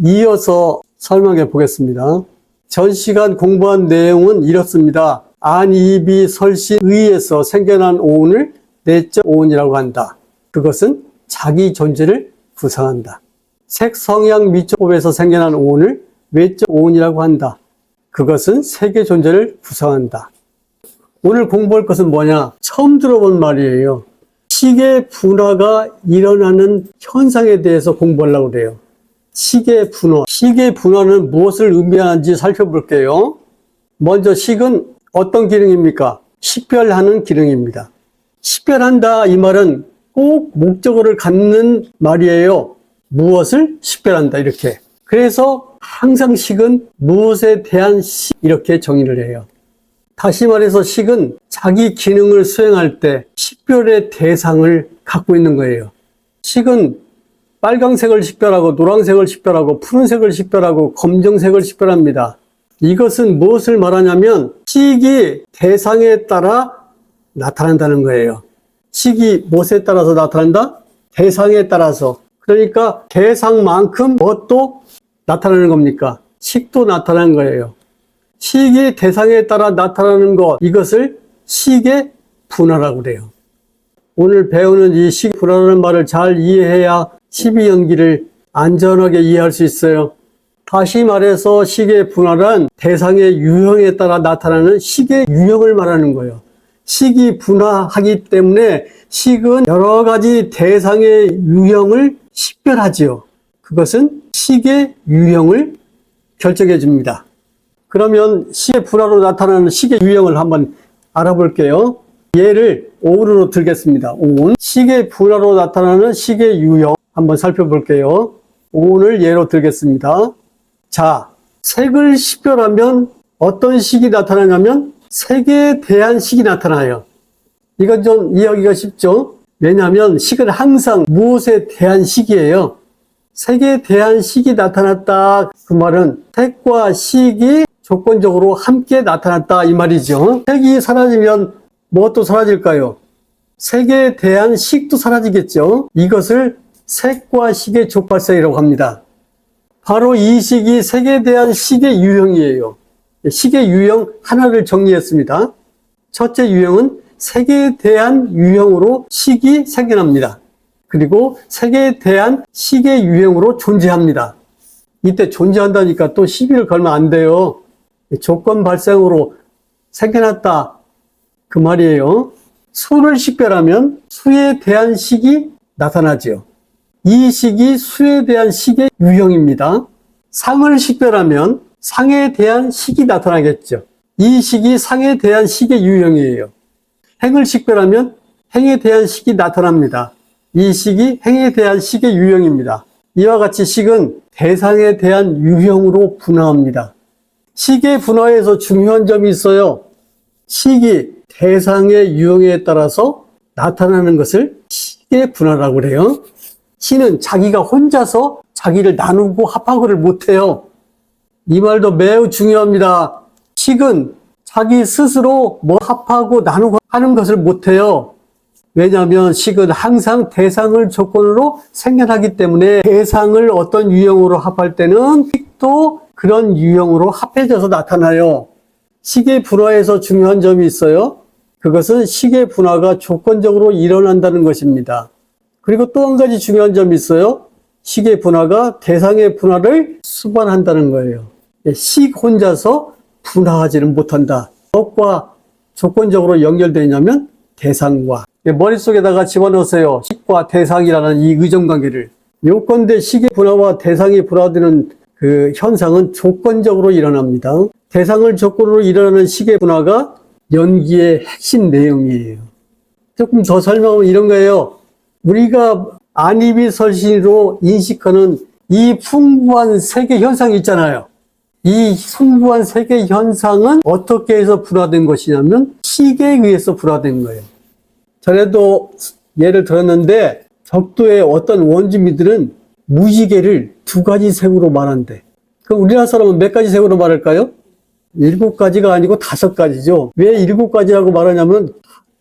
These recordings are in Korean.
이어서 설명해 보겠습니다. 전 시간 공부한 내용은 이렇습니다. 안이비 설신 의에서 생겨난 오온을 내적 오온이라고 한다. 그것은 자기 존재를 구성한다. 색성향 미적법에서 생겨난 오온을 외적 오온이라고 한다. 그것은 세계 존재를 구성한다. 오늘 공부할 것은 뭐냐? 처음 들어본 말이에요. 시계 분화가 일어나는 현상에 대해서 공부하려고 그래요. 시계 분화. 시계 분화는 무엇을 의미하는지 살펴볼게요. 먼저 식은 어떤 기능입니까? 식별하는 기능입니다. 식별한다 이 말은 꼭 목적어를 갖는 말이에요. 무엇을 식별한다 이렇게. 그래서 항상 식은 무엇에 대한 식 이렇게 정의를 해요. 다시 말해서 식은 자기 기능을 수행할 때 식별의 대상을 갖고 있는 거예요. 식은 빨강색을 식별하고 노란색을 식별하고 푸른색을 식별하고 검정색을 식별합니다. 이것은 무엇을 말하냐면 식이 대상에 따라 나타난다는 거예요. 식이 무엇에 따라서 나타난다? 대상에 따라서. 그러니까 대상만큼 무엇도 나타나는 겁니까? 식도 나타나는 거예요. 식이 대상에 따라 나타나는 것, 이것을 식의 분화라고 그래요. 오늘 배우는 이 식 분화라는 말을 잘 이해해야 12연기를 안전하게 이해할 수 있어요. 다시 말해서 식의 분화란 대상의 유형에 따라 나타나는 식의 유형을 말하는 거예요. 식이 분화하기 때문에 식은 여러 가지 대상의 유형을 식별하지요. 그것은 식의 유형을 결정해 줍니다. 그러면 식의 분화로 나타나는 식의 유형을 한번 알아볼게요. 예를 오온으로 들겠습니다. 오온. 식의 분화로 나타나는 식의 유형 한번 살펴볼게요. 오온을 예로 들겠습니다. 자, 색을 식별하면 어떤 식이 나타나냐면 색에 대한 식이 나타나요. 이건 좀 이해하기가 쉽죠? 왜냐하면 식은 항상 무엇에 대한 식이에요. 색에 대한 식이 나타났다. 그 말은 색과 식이 조건적으로 함께 나타났다 이 말이죠. 색이 사라지면 무엇도 사라질까요? 색에 대한 식도 사라지겠죠. 이것을 색과 식의 족발사이라고 합니다. 바로 이 식이 색에 대한 식의 유형이에요. 식의 유형 하나를 정리했습니다. 첫째 유형은 색에 대한 유형으로 식이 생겨납니다. 그리고 색에 대한 식의 유형으로 존재합니다. 이때 존재한다니까 또 시비를 걸면 안 돼요. 조건 발생으로 생겨났다 그 말이에요. 수를 식별하면 수에 대한 식이 나타나죠. 이 식이 수에 대한 식의 유형입니다. 상을 식별하면 상에 대한 식이 나타나겠죠. 이 식이 상에 대한 식의 유형이에요. 행을 식별하면 행에 대한 식이 나타납니다. 이 식이 행에 대한 식의 유형입니다. 이와 같이 식은 대상에 대한 유형으로 분화합니다. 식의 분화에서 중요한 점이 있어요. 식이 대상의 유형에 따라서 나타나는 것을 식의 분화라고 그래요. 식은 자기가 혼자서 자기를 나누고 합하고를 못해요. 이 말도 매우 중요합니다. 식은 자기 스스로 합하고 나누고 하는 것을 못해요. 왜냐하면 식은 항상 대상을 조건으로 생겨나기 때문에 대상을 어떤 유형으로 합할 때는 식도 그런 유형으로 합해져서 나타나요. 식의 분화에서 중요한 점이 있어요. 그것은 식의 분화가 조건적으로 일어난다는 것입니다. 그리고 또 한 가지 중요한 점이 있어요. 식의 분화가 대상의 분화를 수반한다는 거예요. 식 혼자서 분화하지는 못한다. 무엇과 조건적으로 연결되어 있냐면 대상과. 머릿속에다가 집어넣으세요. 식과 대상이라는 이 의존관계를. 요건대 식의 분화와 대상이 분화되는 그 현상은 조건적으로 일어납니다. 대상을 조건으로 일어나는 식의 분화가 연기의 핵심 내용이에요. 조금 더 설명하면 이런 거예요. 우리가 안이비설신으로 인식하는 이 풍부한 세계 현상이 있잖아요. 이 풍부한 세계 현상은 어떻게 해서 분화된 것이냐면 식에 의해서 분화된 거예요. 전에도 예를 들었는데 적도의 어떤 원주민들은 무지개를 2가지 색으로 말한대. 그럼 우리나라 사람은 몇 가지 색으로 말할까요? 7가지가 아니고 5가지죠. 왜 7가지라고 말하냐면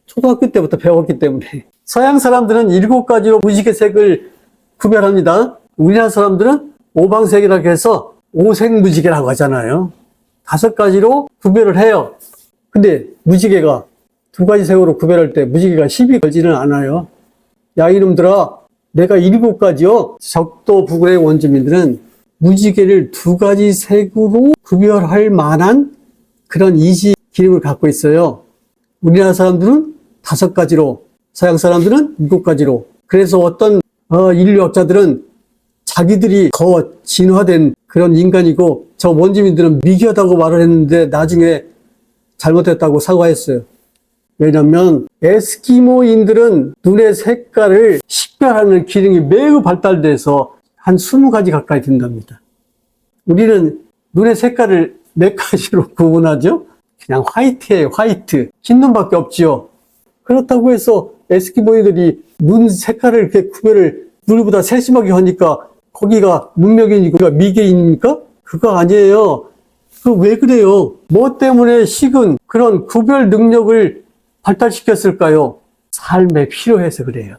초등학교 때부터 배웠기 때문에. 서양 사람들은 7가지로 무지개색을 구별합니다. 우리나라 사람들은 오방색이라고 해서 오색무지개라고 하잖아요. 5가지로 구별을 해요. 근데 무지개가 2가지 색으로 구별할 때 무지개가 10이 걸지는 않아요. 야, 이놈들아, 내가 7가지요. 적도 부근의 원주민들은 무지개를 2가지 색으로 구별할 만한 그런 인식 기능을 갖고 있어요. 우리나라 사람들은 5가지로, 서양 사람들은 7가지로. 그래서 어떤 인류학자들은 자기들이 더 진화된 그런 인간이고 저 원주민들은 미개하다고 말을 했는데 나중에 잘못했다고 사과했어요. 왜냐하면 에스키모인들은 눈의 색깔을 식별하는 기능이 매우 발달돼서 한 20가지 가까이 된답니다. 우리는 눈의 색깔을 몇 가지로 구분하죠? 그냥 화이트예요, 화이트. 흰 눈밖에 없지요. 그렇다고 해서 에스키모인들이 눈 색깔을 이렇게 구별을 우리보다 세심하게 하니까 거기가 문명인이고 미개인입니까? 그거 아니에요. 왜 그래요? 뭐 때문에 식은 그런 구별 능력을 발달시켰을까요? 삶에 필요해서 그래요.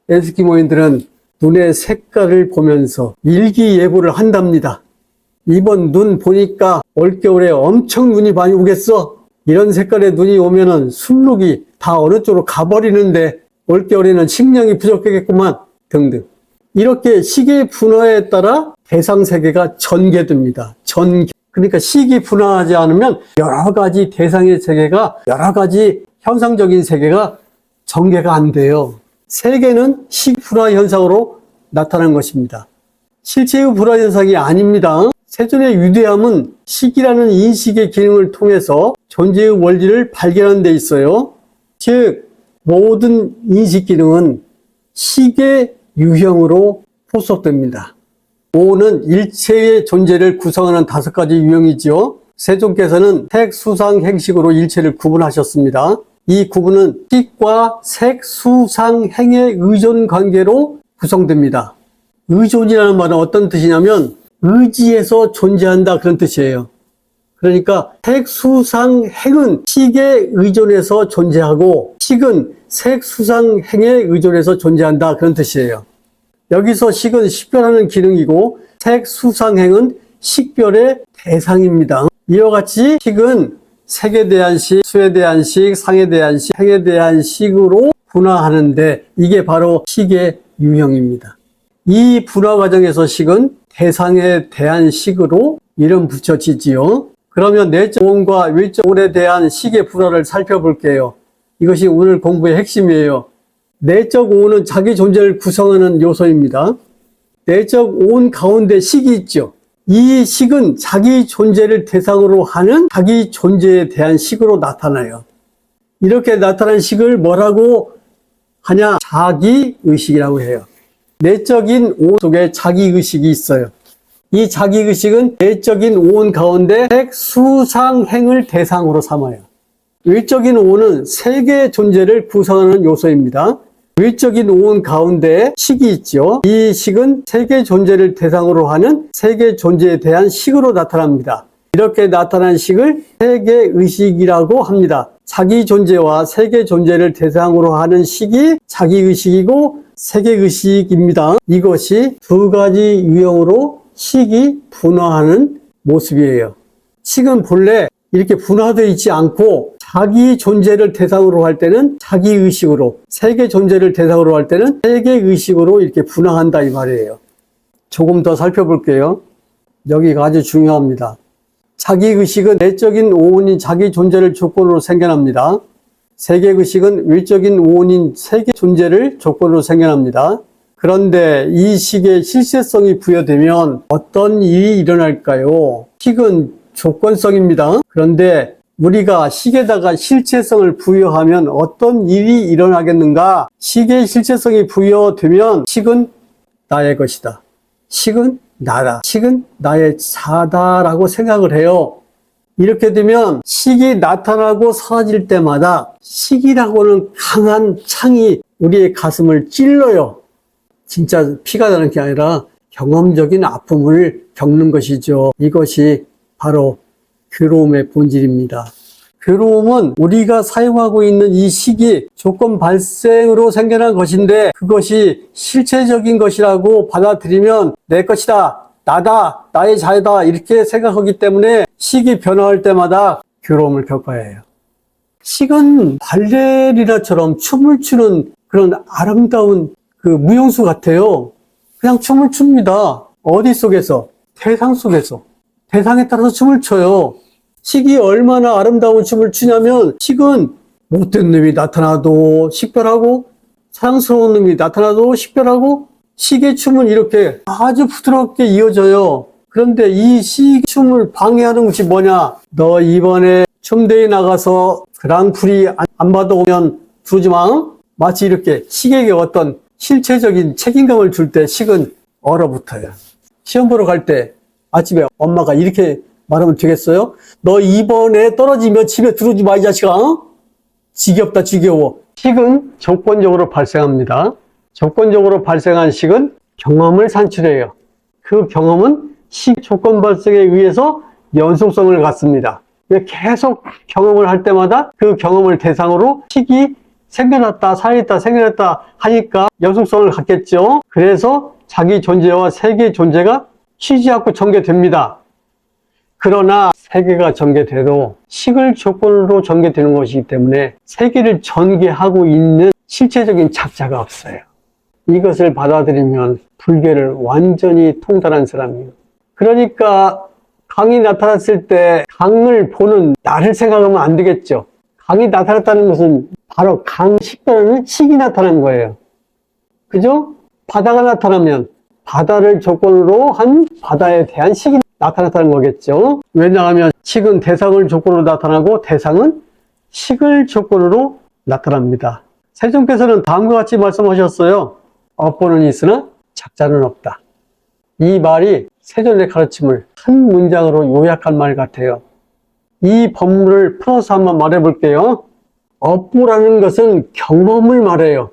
에스키모인들은 눈의 색깔을 보면서 일기예보를 한답니다. 이번 눈 보니까 올겨울에 엄청 눈이 많이 오겠어. 이런 색깔의 눈이 오면은 순록이 다 어느 쪽으로 가버리는데 올겨울에는 식량이 부족하겠구만 등등. 이렇게 시기 분화에 따라 대상 세계가 전개됩니다. 그러니까 시기 분화하지 않으면 여러 가지 대상의 세계가, 여러 가지 현상적인 세계가 전개가 안 돼요. 세계는 시기 분화 현상으로 나타난 것입니다. 실체의 분화 현상이 아닙니다. 세존의 위대함은 시기라는 인식의 기능을 통해서 존재의 원리를 발견하는 데 있어요. 즉, 모든 인식 기능은 시계 유형으로 포섭됩니다. 5는 일체의 존재를 구성하는 5가지 유형이지요. 세존께서는 색, 수상, 행식으로 일체를 구분하셨습니다. 이 구분은 식과 색, 수상, 행의 의존 관계로 구성됩니다. 의존이라는 말은 어떤 뜻이냐면 의지에서 존재한다 그런 뜻이에요. 그러니까 색, 수상, 행은 식에 의존해서 존재하고 식은 색, 수상, 행에 의존해서 존재한다 그런 뜻이에요. 여기서 식은 식별하는 기능이고 색, 수상, 행은 식별의 대상입니다. 이와 같이 식은 색에 대한 식, 수에 대한 식, 상에 대한 식, 행에 대한 식으로 분화하는데 이게 바로 식의 유형입니다. 이 분화 과정에서 식은 대상에 대한 식으로 이름 붙여지지요. 그러면 내적 오온과 외적 오온에 대한 식의 분화를 살펴볼게요. 이것이 오늘 공부의 핵심이에요. 내적 오온은 자기 존재를 구성하는 요소입니다. 내적 오온 가운데 식이 있죠. 이 식은 자기 존재를 대상으로 하는 자기 존재에 대한 식으로 나타나요. 이렇게 나타난 식을 뭐라고 하냐? 자기의식이라고 해요. 내적인 오온 속에 자기의식이 있어요. 이 자기의식은 내적인 오온 가운데 색, 수, 상, 행을 대상으로 삼아요. 외적인 오온은 세계의 존재를 구성하는 요소입니다. 외적인 오온 가운데 식이 있죠. 이 식은 세계 존재를 대상으로 하는 세계 존재에 대한 식으로 나타납니다. 이렇게 나타난 식을 세계의식이라고 합니다. 자기 존재와 세계 존재를 대상으로 하는 식이 자기의식이고 세계의식입니다. 이것이 2가지 유형으로 식이 분화하는 모습이에요. 식은 본래 이렇게 분화되어 있지 않고 자기 존재를 대상으로 할 때는 자기의식으로, 세계 존재를 대상으로 할 때는 세계의식으로 이렇게 분화한다 이 말이에요. 조금 더 살펴볼게요. 여기가 아주 중요합니다. 자기의식은 내적인 오온인 자기 존재를 조건으로 생겨납니다. 세계의식은 외적인 오온인 세계 존재를 조건으로 생겨납니다. 그런데 이 식의 실체성이 부여되면 어떤 일이 일어날까요? 식은 조건성입니다. 그런데 우리가 식에다가 실체성을 부여하면 어떤 일이 일어나겠는가? 식의 실체성이 부여되면 식은 나의 것이다. 식은 나다. 식은 나의 자다라고 생각을 해요. 이렇게 되면 식이 나타나고 사라질 때마다 식이라고는 강한 창이 우리의 가슴을 찔러요. 진짜 피가 나는 게 아니라 경험적인 아픔을 겪는 것이죠. 이것이 바로 괴로움의 본질입니다. 괴로움은 우리가 사용하고 있는 이 식이 조건 발생으로 생겨난 것인데 그것이 실체적인 것이라고 받아들이면 내 것이다. 나다, 나의 자유다 이렇게 생각하기 때문에 식이 변화할 때마다 괴로움을 겪어야 해요. 식은 발레리나처럼 춤을 추는 그런 아름다운 그 무용수 같아요. 그냥 춤을 춥니다. 어디 속에서? 대상 속에서. 대상에 따라서 춤을 춰요. 식이 얼마나 아름다운 춤을 추냐면 식은 못된 놈이 나타나도 식별하고 사랑스러운 놈이 나타나도 식별하고 식의 춤은 이렇게 아주 부드럽게 이어져요. 그런데 이 식 춤을 방해하는 것이 뭐냐? 너 이번에 춤대회 나가서 그랑프리 안 받아오면 부르지 마. 마치 이렇게 식에게 어떤 실체적인 책임감을 줄 때 식은 얼어붙어요. 시험 보러 갈 때 아침에 엄마가 이렇게 말하면 되겠어요? 너 이번에 떨어지면 집에 들어오지 마, 이 자식아. 지겹다, 지겨워. 식은 조건적으로 발생합니다. 조건적으로 발생한 식은 경험을 산출해요. 그 경험은 식 조건 발생에 의해서 연속성을 갖습니다. 계속 경험을 할 때마다 그 경험을 대상으로 식이 생겨났다, 살아있다, 생겨났다 하니까 연속성을 갖겠죠. 그래서 자기 존재와 세계의 존재가 쉬지 않고 전개됩니다. 그러나 세계가 전개돼도 식을 조건으로 전개되는 것이기 때문에 세계를 전개하고 있는 실체적인 작자가 없어요. 이것을 받아들이면 불교를 완전히 통달한 사람이에요. 그러니까 강이 나타났을 때 강을 보는 나를 생각하면 안 되겠죠. 강이 나타났다는 것은 바로 강 식변하는 식이 나타난 거예요. 그죠? 바다가 나타나면 바다를 조건으로 한 바다에 대한 식이 나타났다는 거겠죠. 왜냐하면 식은 대상을 조건으로 나타나고 대상은 식을 조건으로 나타납니다. 세종께서는 다음과 같이 말씀하셨어요. 업보는 있으나 작자는 없다. 이 말이 세존의 가르침을 한 문장으로 요약한 말 같아요. 이 법문을 풀어서 한번 말해볼게요. 업보라는 것은 경험을 말해요.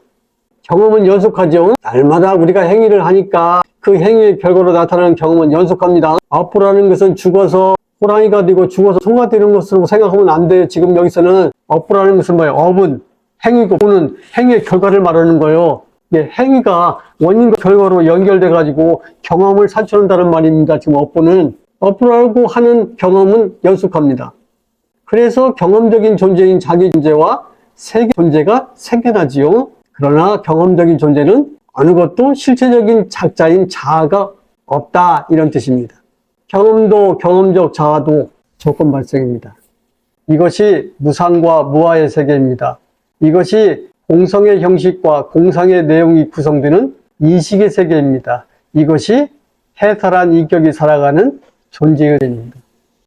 경험은 연속하죠. 날마다 우리가 행위를 하니까 그 행위의 결과로 나타나는 경험은 연속합니다. 업보라는 것은 죽어서 호랑이가 되고 죽어서 소가 되는 것으로 생각하면 안 돼요. 지금 여기서는 업보라는 것은 뭐예요? 업은 행위고 보는 행위의 결과를 말하는 거예요. 행위가 원인과 결과로 연결돼 가지고 경험을 산출한다는 말입니다. 지금 업보라고 하는 경험은 연속합니다. 그래서 경험적인 존재인 자기 존재와 세계 존재가 생겨나지요. 그러나 경험적인 존재는 어느 것도 실체적인 작자인 자아가 없다, 이런 뜻입니다. 경험도 경험적 자아도 조건 발생입니다. 이것이 무상과 무아의 세계입니다. 이것이 공성의 형식과 공상의 내용이 구성되는 이식의 세계입니다. 이것이 해탈한 인격이 살아가는 존재의 세계입니다.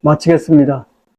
마치겠습니다.